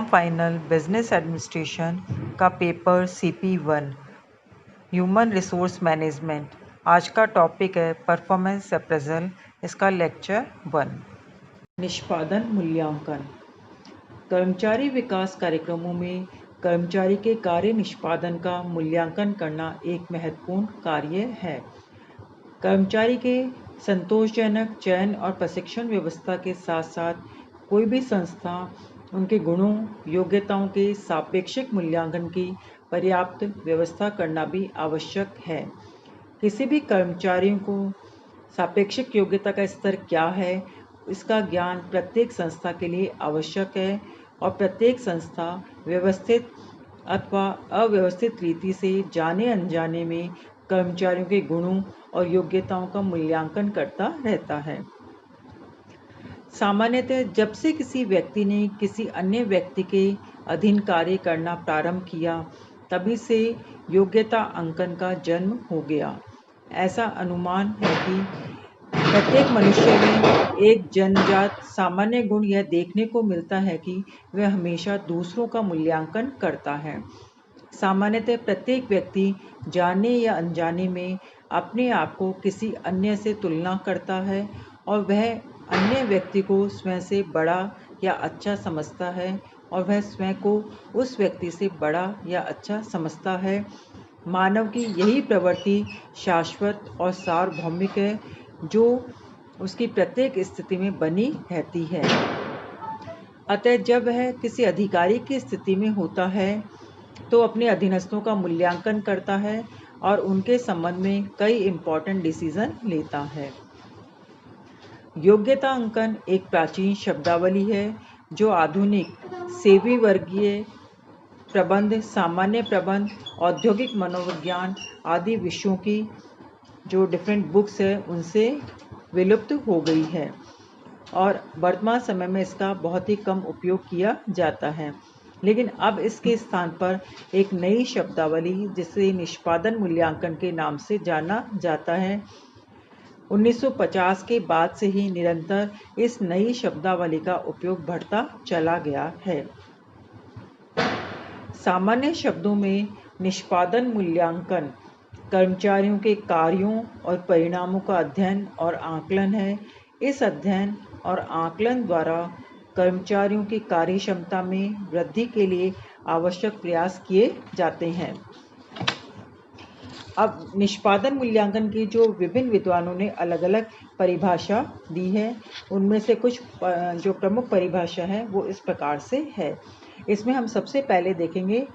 Final business administration का paper CP1 human resource management. आज का टॉपिक है परफॉर्मेंस अप्रेजल। इसका लेक्चर 1। निष्पादन मूल्यांकन। कर्मचारी विकास कार्यक्रमों में कर्मचारी के कार्य निष्पादन का मूल्यांकन करना एक महत्वपूर्ण कार्य है। कर्मचारी के संतोषजनक चयन और प्रशिक्षण व्यवस्था के साथ साथ कोई भी संस्था उनके गुणों योग्यताओं के सापेक्षिक मूल्यांकन की पर्याप्त व्यवस्था करना भी आवश्यक है। किसी भी कर्मचारियों को सापेक्षिक योग्यता का स्तर क्या है, इसका ज्ञान प्रत्येक संस्था के लिए आवश्यक है और प्रत्येक संस्था व्यवस्थित अथवा अव्यवस्थित रीति से जाने अनजाने में कर्मचारियों के गुणों और योग्यताओं का मूल्यांकन करता रहता है। सामान्यतः जब से किसी व्यक्ति ने किसी अन्य व्यक्ति के अधीन कार्य करना प्रारंभ किया, तभी से योग्यता अंकन का जन्म हो गया। ऐसा अनुमान है कि प्रत्येक मनुष्य में एक जन्मजात सामान्य गुण यह देखने को मिलता है कि वह हमेशा दूसरों का मूल्यांकन करता है। सामान्यतः प्रत्येक व्यक्ति जाने या अनजाने में अपने आप को किसी अन्य से तुलना करता है और वह अन्य व्यक्ति को स्वयं से बड़ा या अच्छा समझता है और वह स्वयं को उस व्यक्ति से बड़ा या अच्छा समझता है। मानव की यही प्रवृत्ति शाश्वत और सार्वभौमिक है, जो उसकी प्रत्येक स्थिति में बनी रहती है। अतः जब वह किसी अधिकारी की स्थिति में होता है तो अपने अधीनस्थों का मूल्यांकन करता है और उनके संबंध में कई इम्पोर्टेंट डिसीजन लेता है। योग्यता अंकन एक प्राचीन शब्दावली है जो आधुनिक सेवी वर्गीय प्रबंध, सामान्य प्रबंध, औद्योगिक मनोविज्ञान आदि विषयों की जो डिफरेंट बुक्स है उनसे विलुप्त हो गई है और वर्तमान समय में इसका बहुत ही कम उपयोग किया जाता है। लेकिन अब इसके स्थान पर एक नई शब्दावली जिसे निष्पादन मूल्यांकन के नाम से जाना जाता है। 1950 के बाद से ही निरंतर इस नई शब्दावली का उपयोग बढ़ता चला गया है। सामान्य शब्दों में निष्पादन मूल्यांकन कर्मचारियों के कार्यों और परिणामों का अध्ययन और आकलन है। इस अध्ययन और आकलन द्वारा कर्मचारियों की कार्यक्षमता में वृद्धि के लिए आवश्यक प्रयास किए जाते हैं। अब निष्पादन मूल्यांकन की जो विभिन्न विद्वानों ने अलग अलग परिभाषा दी है, उनमें से कुछ जो प्रमुख परिभाषा है वो इस प्रकार से है। इसमें हम सबसे पहले देखेंगे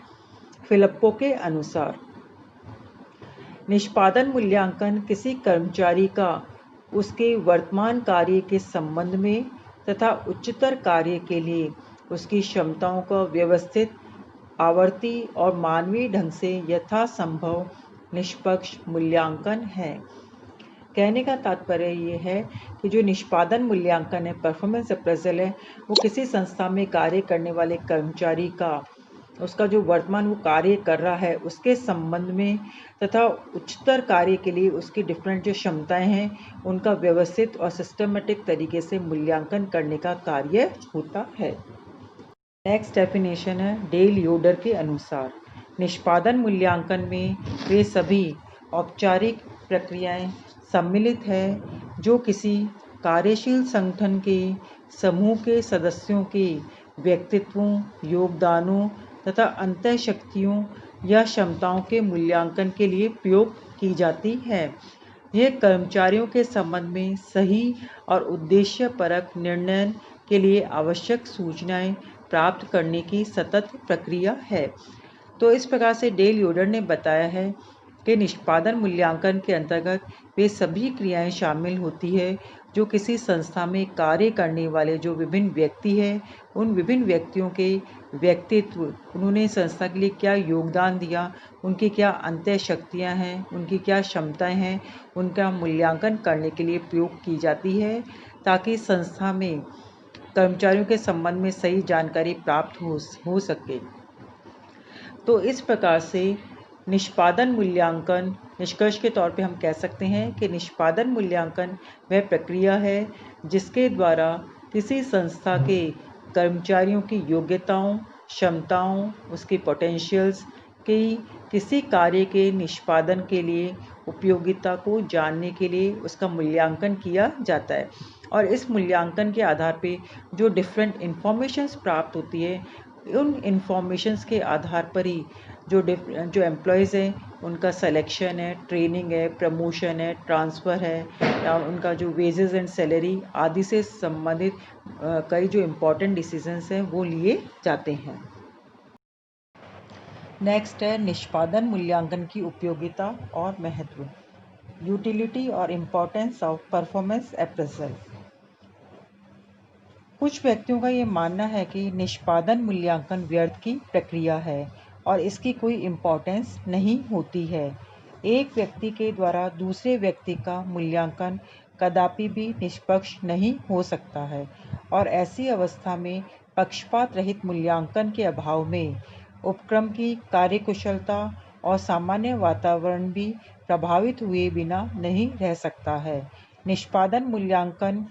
फिलिप्पो के अनुसार निष्पादन मूल्यांकन किसी कर्मचारी का उसके वर्तमान कार्य के संबंध में तथा उच्चतर कार्य के लिए उसकी क्षमताओं का व्यवस्थित, आवर्ती और मानवीय ढंग से यथासंभव निष्पक्ष मूल्यांकन है। कहने का तात्पर्य ये है कि जो निष्पादन मूल्यांकन है, परफॉर्मेंस अप्रेजल है, वो किसी संस्था में कार्य करने वाले कर्मचारी का उसका जो वर्तमान वो कार्य कर रहा है उसके संबंध में तथा उच्चतर कार्य के लिए उसकी डिफरेंट जो क्षमताएं हैं उनका व्यवस्थित और सिस्टमेटिक तरीके से मूल्यांकन करने का कार्य होता है। नेक्स्ट डेफिनेशन है डेल योडर के अनुसार निष्पादन मूल्यांकन में वे सभी औपचारिक प्रक्रियाएं सम्मिलित है जो किसी कार्यशील संगठन के समूह के सदस्यों के व्यक्तित्वों, योगदानों तथा अंतःशक्तियों या क्षमताओं के मूल्यांकन के लिए प्रयोग की जाती है। यह कर्मचारियों के संबंध में सही और उद्देश्यपरक निर्णय के लिए आवश्यक सूचनाएं प्राप्त करने की सतत प्रक्रिया है। तो इस प्रकार से डेल योडर ने बताया है कि निष्पादन मूल्यांकन के अंतर्गत वे सभी क्रियाएं शामिल होती है जो किसी संस्था में कार्य करने वाले जो विभिन्न व्यक्ति हैं, उन विभिन्न व्यक्तियों के व्यक्तित्व, उन्होंने संस्था के लिए क्या योगदान दिया, उनकी क्या अंतःशक्तियाँ हैं, उनकी क्या क्षमताएं हैं, उनका मूल्यांकन करने के लिए प्रयोग की जाती है ताकि संस्था में कर्मचारियों के संबंध में सही जानकारी प्राप्त हो सके। तो इस प्रकार से निष्पादन मूल्यांकन निष्कर्ष के तौर पे हम कह सकते हैं कि निष्पादन मूल्यांकन वह प्रक्रिया है जिसके द्वारा किसी संस्था के कर्मचारियों की योग्यताओं, क्षमताओं, उसके पोटेंशियल्स की किसी कार्य के निष्पादन के लिए उपयोगिता को जानने के लिए उसका मूल्यांकन किया जाता है। और इस मूल्यांकन के आधार पे जो डिफरेंट इंफॉर्मेशंस प्राप्त होती है, उन इंफॉर्मेशंस के आधार पर ही जो एम्प्लॉयज़ हैं उनका सिलेक्शन है, ट्रेनिंग है, प्रमोशन है, ट्रांसफ़र है, या उनका जो वेजेस एंड सैलरी आदि से संबंधित कई जो इम्पोर्टेंट डिसीजंस हैं वो लिए जाते हैं। नेक्स्ट है निष्पादन मूल्यांकन की उपयोगिता और महत्व, यूटिलिटी और इम्पोर्टेंस ऑफ परफॉर्मेंस अप्रेजल। कुछ व्यक्तियों का ये मानना है कि निष्पादन मूल्यांकन व्यर्थ की प्रक्रिया है और इसकी कोई इम्पोर्टेंस नहीं होती है। एक व्यक्ति के द्वारा दूसरे व्यक्ति का मूल्यांकन कदापि भी निष्पक्ष नहीं हो सकता है और ऐसी अवस्था में पक्षपात रहित मूल्यांकन के अभाव में उपक्रम की कार्यकुशलता और सामान्य वातावरण भी प्रभावित हुए बिना नहीं रह सकता है। निष्पादन मूल्यांकन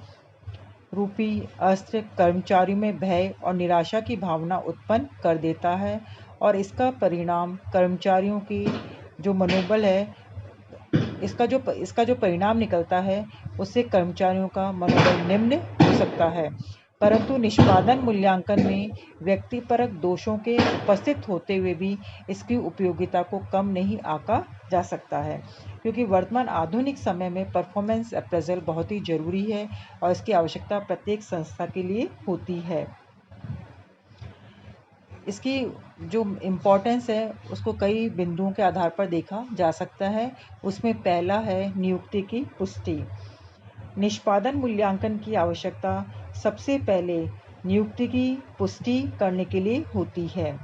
रूपी अस्त्र कर्मचारियों में भय और निराशा की भावना उत्पन्न कर देता है और इसका परिणाम कर्मचारियों की जो मनोबल है, इसका जो परिणाम निकलता है उससे कर्मचारियों का मनोबल निम्न हो सकता है। परंतु निष्पादन मूल्यांकन में व्यक्तिपरक दोषों के उपस्थित होते हुए भी इसकी उपयोगिता को कम नहीं आंका जा सकता है, क्योंकि वर्तमान आधुनिक समय में परफॉर्मेंस अप्रेजल बहुत ही ज़रूरी है और इसकी आवश्यकता प्रत्येक संस्था के लिए होती है। इसकी जो इम्पोर्टेंस है उसको कई बिंदुओं के आधार पर देखा जा सकता है। उसमें पहला है नियुक्ति की पुष्टि। निष्पादन मूल्यांकन की आवश्यकता सबसे पहले नियुक्ति की पुष्टि करने के लिए होती है।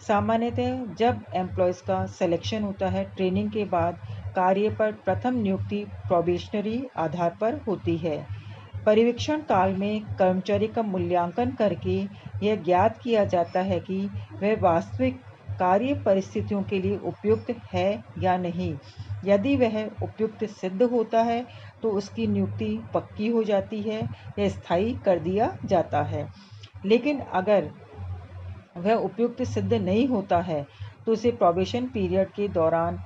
सामान्यतः जब एम्प्लॉयज़ का सिलेक्शन होता है, ट्रेनिंग के बाद कार्य पर प्रथम नियुक्ति प्रोबेशनरी आधार पर होती है। परिवीक्षण काल में कर्मचारी का मूल्यांकन करके यह ज्ञात किया जाता है कि वह वास्तविक कार्य परिस्थितियों के लिए उपयुक्त है या नहीं। यदि वह उपयुक्त सिद्ध होता है तो उसकी नियुक्ति पक्की हो जाती है या स्थायी कर दिया जाता है। लेकिन अगर वह उपयुक्त सिद्ध नहीं होता है तो उसे प्रोबेशन पीरियड के दौरान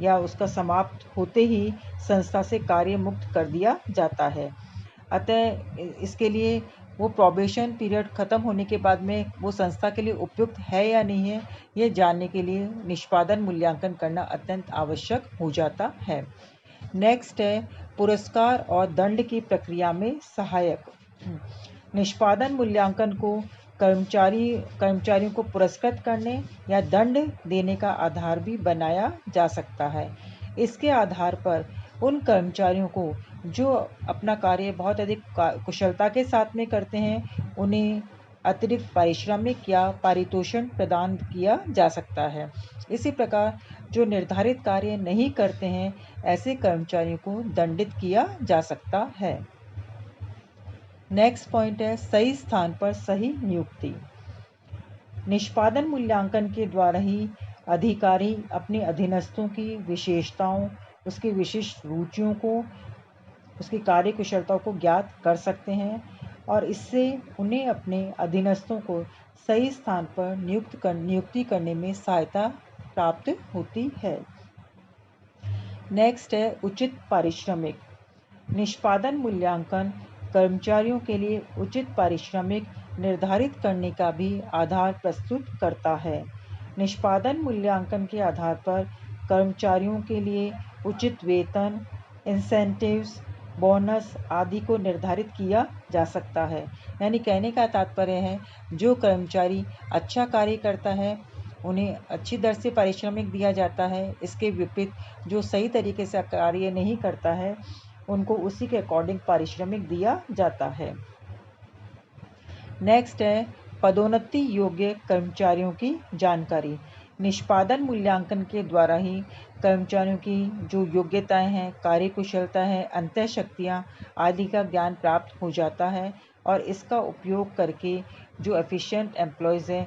या उसका समाप्त होते ही संस्था से कार्य मुक्त कर दिया जाता है। अतः इसके लिए वो प्रोबेशन पीरियड ख़त्म होने के बाद में वो संस्था के लिए उपयुक्त है या नहीं है, ये जानने के लिए निष्पादन मूल्यांकन करना अत्यंत आवश्यक हो जाता है। नेक्स्ट है पुरस्कार और दंड की प्रक्रिया में सहायक। निष्पादन मूल्यांकन को कर्मचारियों को पुरस्कृत करने या दंड देने का आधार भी बनाया जा सकता है। इसके आधार पर उन कर्मचारियों को जो अपना कार्य बहुत अधिक कुशलता के साथ में करते हैं, उन्हें अतिरिक्त पारिश्रमिक या पारितोषण प्रदान किया जा सकता है। इसी प्रकार जो निर्धारित कार्य नहीं करते हैं, ऐसे कर्मचारियों को दंडित किया जा सकता है। नेक्स्ट पॉइंट है सही स्थान पर सही नियुक्ति। निष्पादन मूल्यांकन के द्वारा ही अधिकारी अपने अधीनस्थों की विशेषताओं, उसकी विशिष्ट रुचियों को, उसकी कार्यकुशलताओं को ज्ञात कर सकते हैं और इससे उन्हें अपने अधीनस्थों को सही स्थान पर नियुक्ति करने में सहायता प्राप्त होती है। नेक्स्ट है उचित पारिश्रमिक। निष्पादन मूल्यांकन कर्मचारियों के लिए उचित पारिश्रमिक निर्धारित करने का भी आधार प्रस्तुत करता है। निष्पादन मूल्यांकन के आधार पर कर्मचारियों के लिए उचित वेतन, इंसेंटिव्स, बोनस आदि को निर्धारित किया जा सकता है। यानी कहने का तात्पर्य है जो कर्मचारी अच्छा कार्य करता है उन्हें अच्छी दर से पारिश्रमिक दिया जाता है। इसके विपरीत जो सही तरीके से कार्य नहीं करता है उनको उसी के अकॉर्डिंग पारिश्रमिक दिया जाता है। नेक्स्ट है पदोन्नति योग्य कर्मचारियों की जानकारी। निष्पादन मूल्यांकन के द्वारा ही कर्मचारियों की जो योग्यताएं हैं, कार्यकुशलता है, अंतःशक्तियाँ आदि का ज्ञान प्राप्त हो जाता है और इसका उपयोग करके जो एफिशिएंट एम्प्लॉयज़ हैं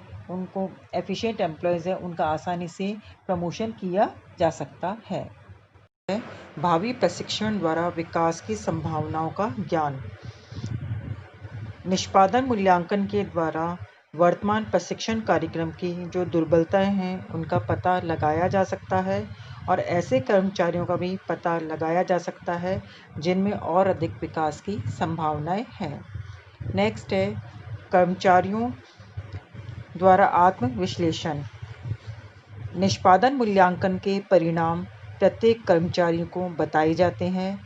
उनका आसानी से प्रमोशन किया जा सकता है। भावी प्रशिक्षण द्वारा विकास की संभावनाओं का ज्ञान। निष्पादन मूल्यांकन के द्वारा वर्तमान प्रशिक्षण कार्यक्रम की जो दुर्बलताएं हैं उनका पता लगाया जा सकता है और ऐसे कर्मचारियों का भी पता लगाया जा सकता है जिनमें और अधिक विकास की संभावनाएं हैं। नेक्स्ट है कर्मचारियों द्वारा आत्म विश्लेषण। निष्पादन मूल्यांकन के परिणाम प्रत्येक कर्मचारी को बताए जाते हैं।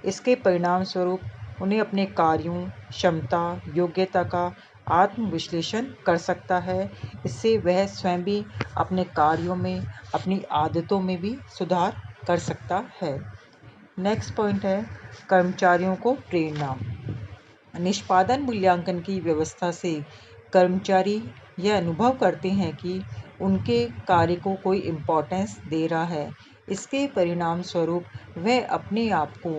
इसके परिणाम स्वरूप उन्हें अपने कार्यों, क्षमता, योग्यता का आत्म विश्लेषण कर सकता है। इससे वह स्वयं भी अपने कार्यों में, अपनी आदतों में भी सुधार कर सकता है। नेक्स्ट पॉइंट है कर्मचारियों को प्रेरणा। निष्पादन मूल्यांकन की व्यवस्था से कर्मचारी यह अनुभव करते हैं कि उनके कार्य को कोई इम्पोर्टेंस दे रहा है। इसके परिणाम स्वरूप वह अपने आप को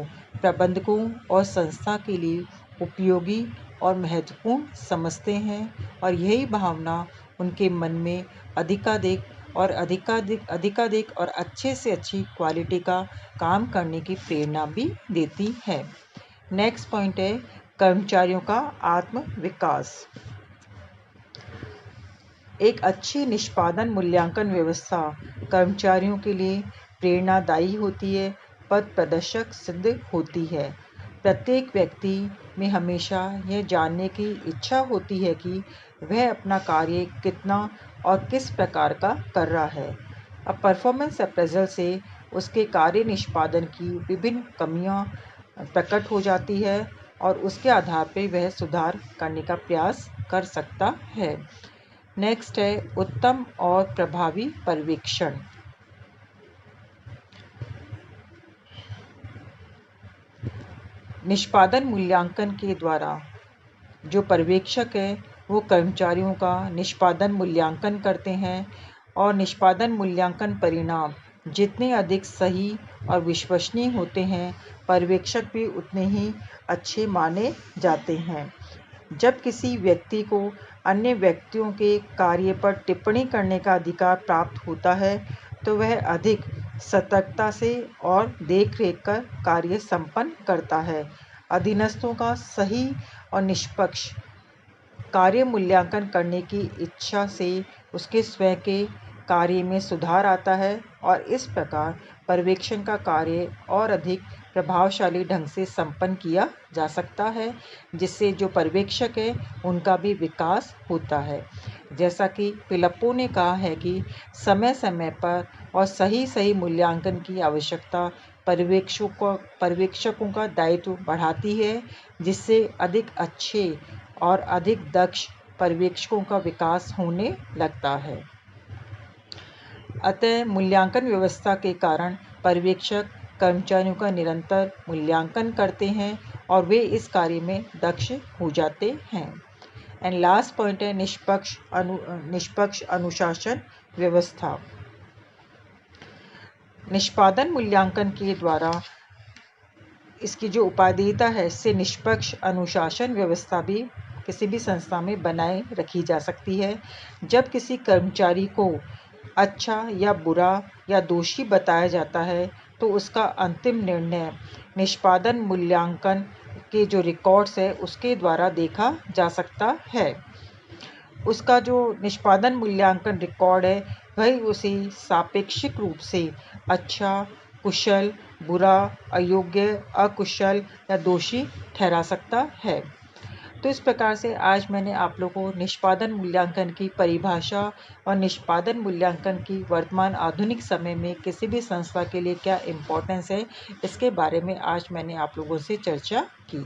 प्रबंधकों और संस्था के लिए उपयोगी और महत्वपूर्ण समझते हैं और यही भावना उनके मन में अधिकाधिक और अच्छे से अच्छी क्वालिटी का काम करने की प्रेरणा भी देती है। नेक्स्ट पॉइंट है कर्मचारियों का आत्म विकास। एक अच्छी निष्पादन मूल्यांकन व्यवस्था कर्मचारियों के लिए प्रेरणादायी होती है, पथ प्रदर्शक सिद्ध होती है। प्रत्येक व्यक्ति में हमेशा यह जानने की इच्छा होती है कि वह अपना कार्य कितना और किस प्रकार का कर रहा है। अब परफॉर्मेंस अप्रेजल से उसके कार्य निष्पादन की विभिन्न कमियां प्रकट हो जाती है और उसके आधार पर वह सुधार करने का प्रयास कर सकता है। नेक्स्ट है उत्तम और प्रभावी पर्यवेक्षण। निष्पादन मूल्यांकन के द्वारा जो पर्यवेक्षक है वो कर्मचारियों का निष्पादन मूल्यांकन करते हैं और निष्पादन मूल्यांकन परिणाम जितने अधिक सही और विश्वसनीय होते हैं, पर्यवेक्षक भी उतने ही अच्छे माने जाते हैं। जब किसी व्यक्ति को अन्य व्यक्तियों के कार्य पर टिप्पणी करने का अधिकार प्राप्त होता है तो वह अधिक सतर्कता से और देखरेख कर कार्य संपन्न करता है। अधीनस्थों का सही और निष्पक्ष कार्य मूल्यांकन करने की इच्छा से उसके स्वयं के कार्य में सुधार आता है और इस प्रकार पर्यवेक्षण का कार्य और अधिक प्रभावशाली ढंग से संपन्न किया जा सकता है, जिससे जो पर्यवेक्षक है उनका भी विकास होता है। जैसा कि फिलिप्पो ने कहा है कि समय समय पर और सही मूल्यांकन की आवश्यकता पर्यवेक्षकों का दायित्व बढ़ाती है, जिससे अधिक अच्छे और अधिक दक्ष पर्यवेक्षकों का विकास होने लगता है। अतः मूल्यांकन व्यवस्था के कारण पर्यवेक्षक कर्मचारियों का निरंतर मूल्यांकन करते हैं और वे इस कार्य में दक्ष हो जाते हैं। एंड लास्ट पॉइंट है निष्पक्ष अनुशासन व्यवस्था। निष्पादन मूल्यांकन के द्वारा इसकी जो उपादेयता है, इससे निष्पक्ष अनुशासन व्यवस्था भी किसी भी संस्था में बनाए रखी जा सकती है। जब किसी कर्मचारी को अच्छा या बुरा या दोषी बताया जाता है तो उसका अंतिम निर्णय निष्पादन मूल्यांकन के जो रिकॉर्ड्स है उसके द्वारा देखा जा सकता है। उसका जो निष्पादन मूल्यांकन रिकॉर्ड है वही उसे सापेक्षिक रूप से अच्छा, कुशल, बुरा, अयोग्य, अकुशल या दोषी ठहरा सकता है। तो इस प्रकार से आज मैंने आप लोगों को निष्पादन मूल्यांकन की परिभाषा और निष्पादन मूल्यांकन की वर्तमान आधुनिक समय में किसी भी संस्था के लिए क्या इम्पोर्टेंस है, इसके बारे में आज मैंने आप लोगों से चर्चा की।